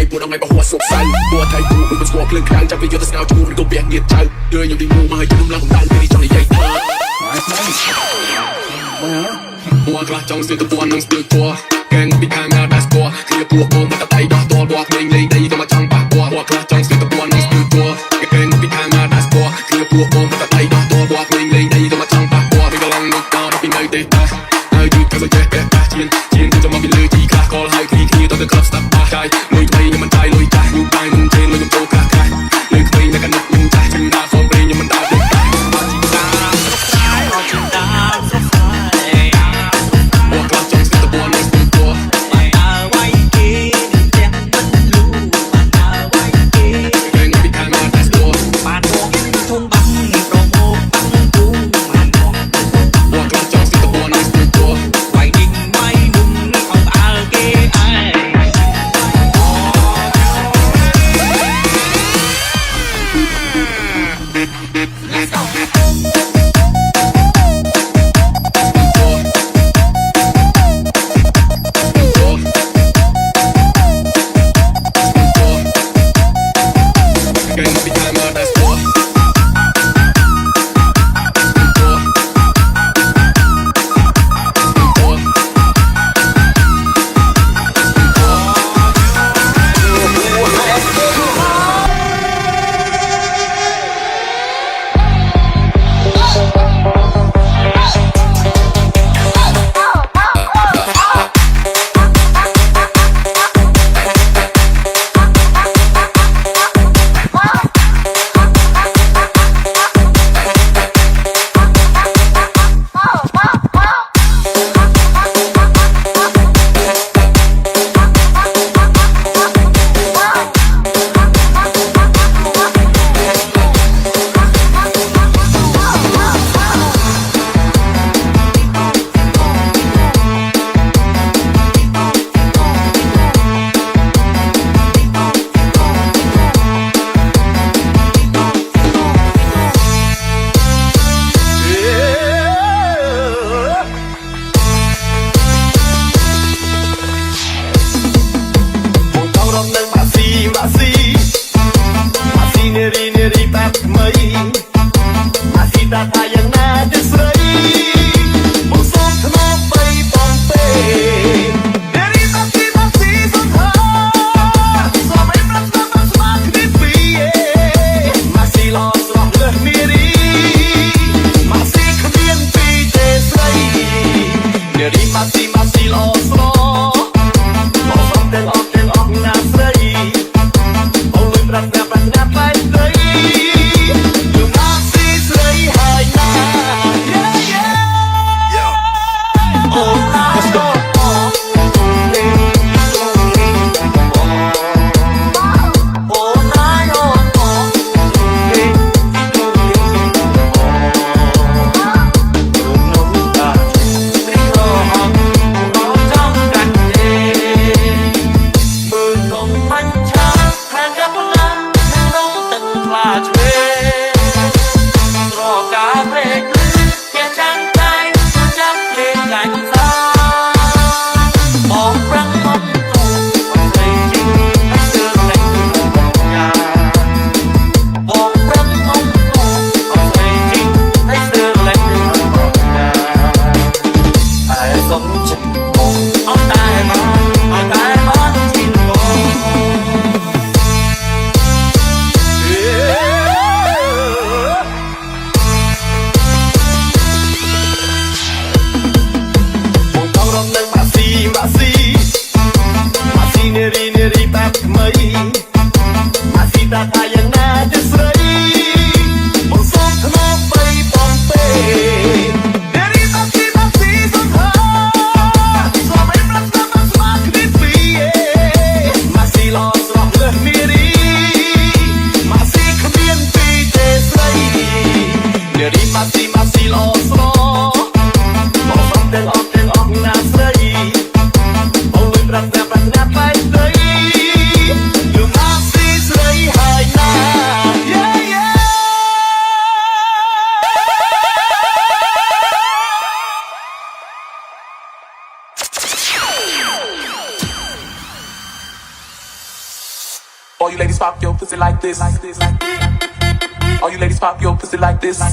ปวดเอาไงปะหัวสกสันปวดไทยกูมึงเป็นสกอร์เคลื่อนคลางจะไปยศแต่สนาวจูมันก็เบียดเงียดใจเดินอยู่ที่มูมาให้ยุ่งน้ำลายของดันไม่ได้จังใหญ่เธอหัวกระจองเสือตะปวนนั่งเสือตัวแกงปิดทางงานแบสตัวเคลียร์พวกโง่มาตะไตดอกตัวบอกเล่งได้ก็มาจังปากหัวกระจองเสือตะปวนนั่งเสือตัวแกงปิดทางงานแบสตัวเคลียร์พวกโง่มาตะไตดอกตัวบอกเล่งได้ก็มาจังปากไม่กำลังนึกตาไม่เป็นไงเตะไอ้ดูเธอจะแย่เจียนกูจะมาเป็นเลยที่ขาคอให้ทีต้องเดินคลับสตับตาใจลอยไปยังมันใจลอยใจลูกไปมึงเทนลอยยังโตขาใครเลยเคยในกันนักมึงใจถึงดาฟอมเปย์ยังมันดาเด็กใจหัวกระจองเสือตะปวนนั่งเสือตัวแกงปิดทางงานแบสตัวหัวกระจองเสือตะปวนนั่งเสือตัว All you ladies pop your pussy like this. All you ladies pop your pussy like this. Do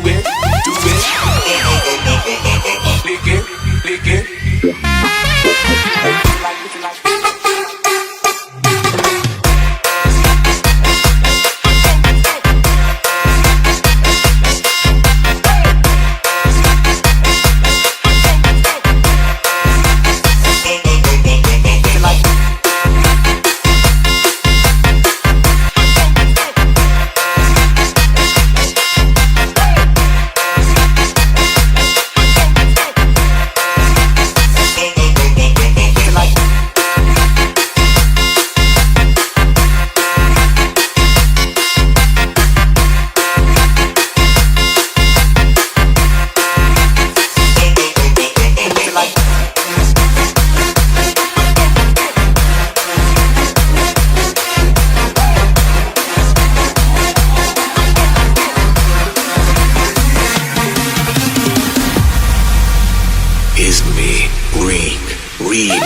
it, do it. Lick it, lick it. We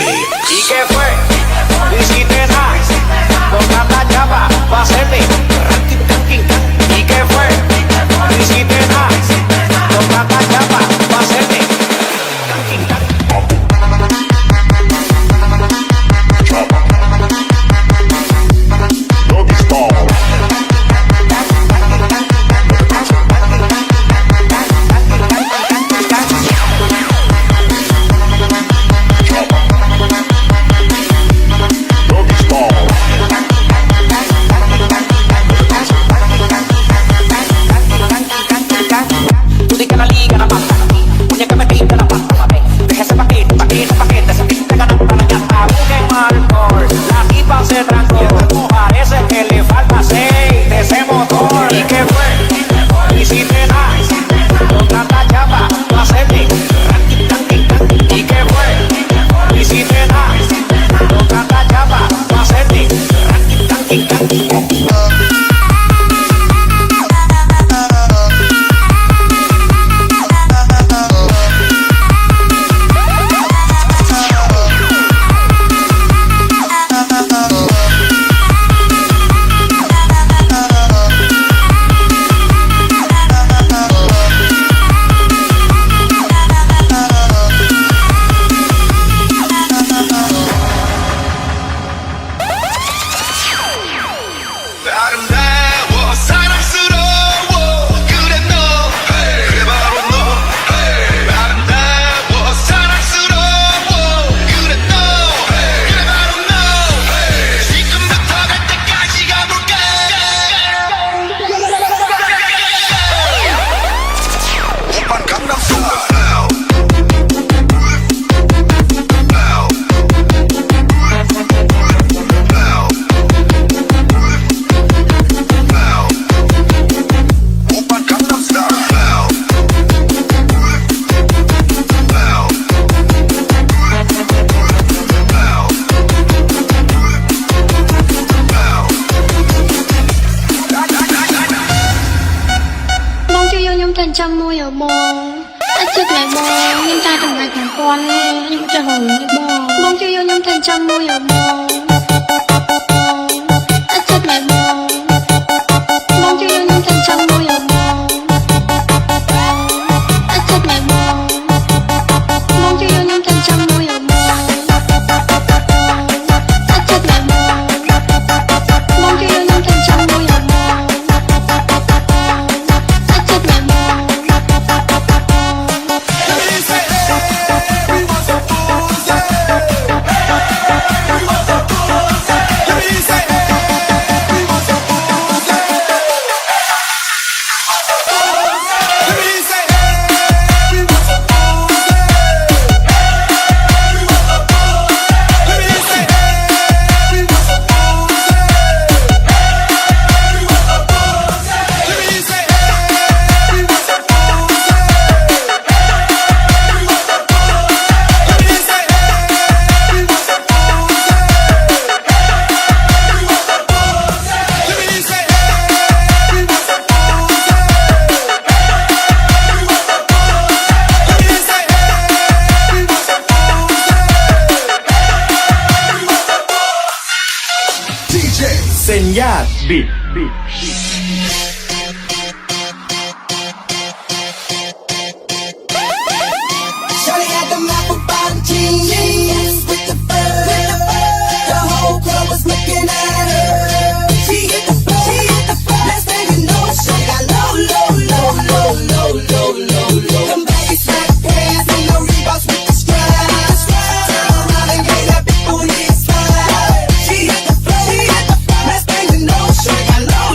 เซนยาบิด Shawty had them apple bottom jeans with the fur. The whole club was looking at her. She hit the floor. Next thing you know, she got low. Them baggy slack pants and the Reeboks with the straps. Turn around and gave that big booty a slide. She hit the floor. Next thing you know, she got low.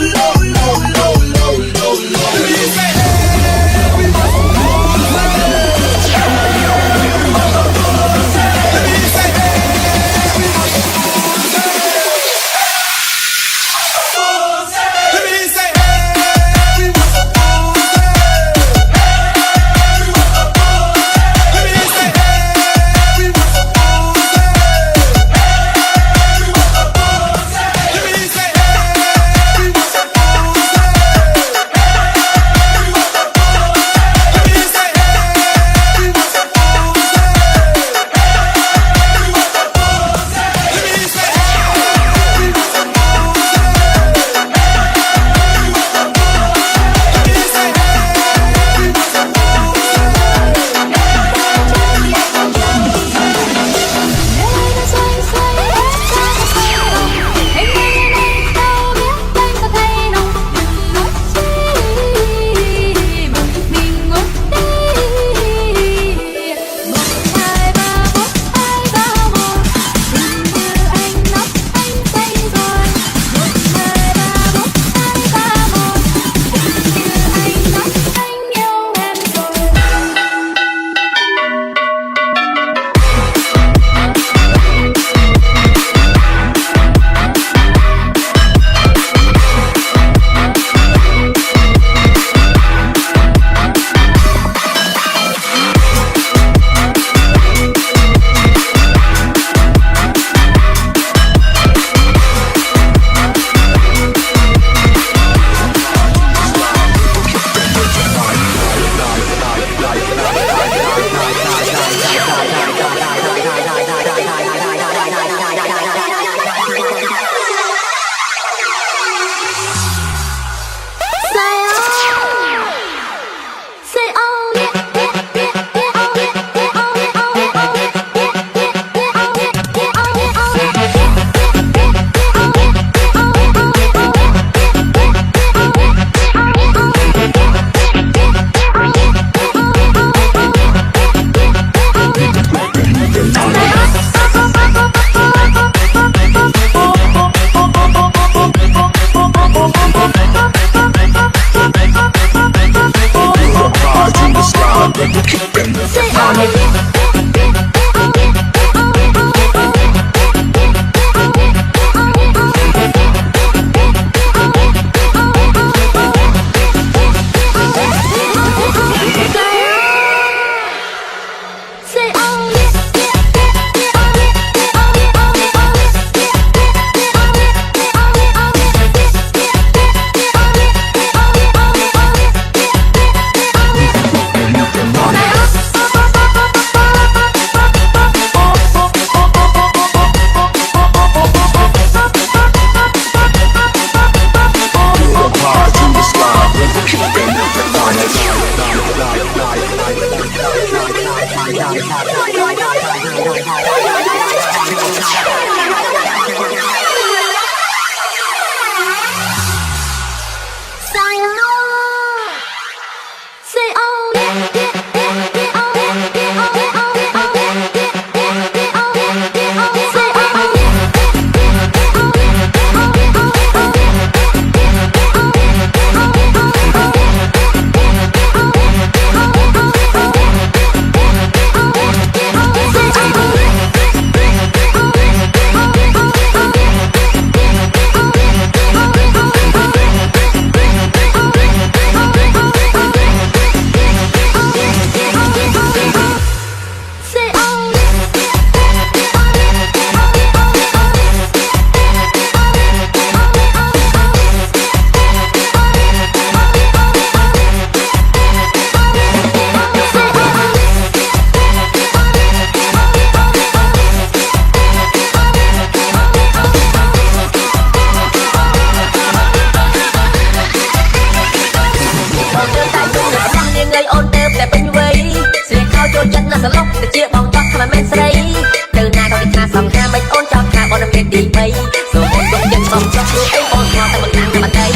xong cho cứ ấy con hoa tay mình ăn mà đây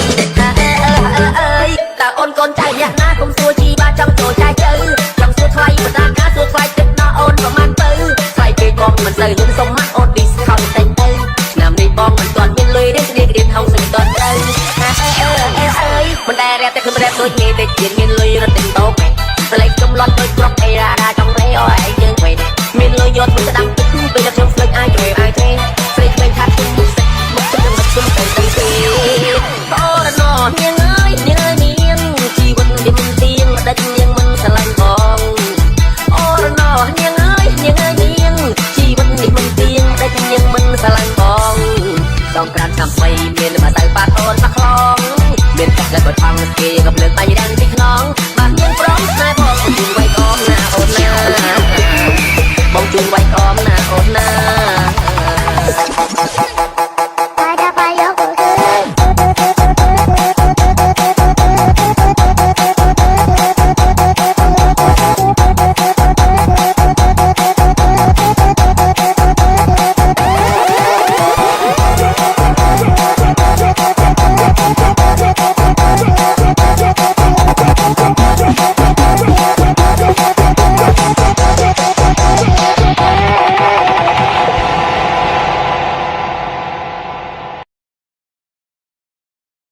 ta ôn con trai nhạc na không xua chi ba trong trò trai chơi trong xua thoai mà ta cá xua thoai tích nó ôn và man tư phải kê con mình xây lên sông mắt ôn đi không thành tư nằm đi con mình toàn bên lưới đến đi điện không sự toàn tư mình đè ra tay không đẹp đôi nghe để chuyện miền lưới nó tình tốt mày lấy trong lon đôi crop ai ra trong mấy ôi ai chơi mày miền lưới giọt mình sẽ đăng kích về đặt trong phơi ai chơi ai thế phơi mình hát chung một chút đừng mất chung tay tay kia đó là nó nghiêng ơi nghiêng chỉ vẫn điểm tiền mà đất nghiêng mình sẽ lành còn đó là nó nghiêng ơi nghiêng chỉ vẫn điểm tiền đất nghiêng mình sẽ lành cònต้องการทำไปเมียนมาใส่ปาทอนปะคลองเมียนกับเลยบทฟังเกย์กับเลือก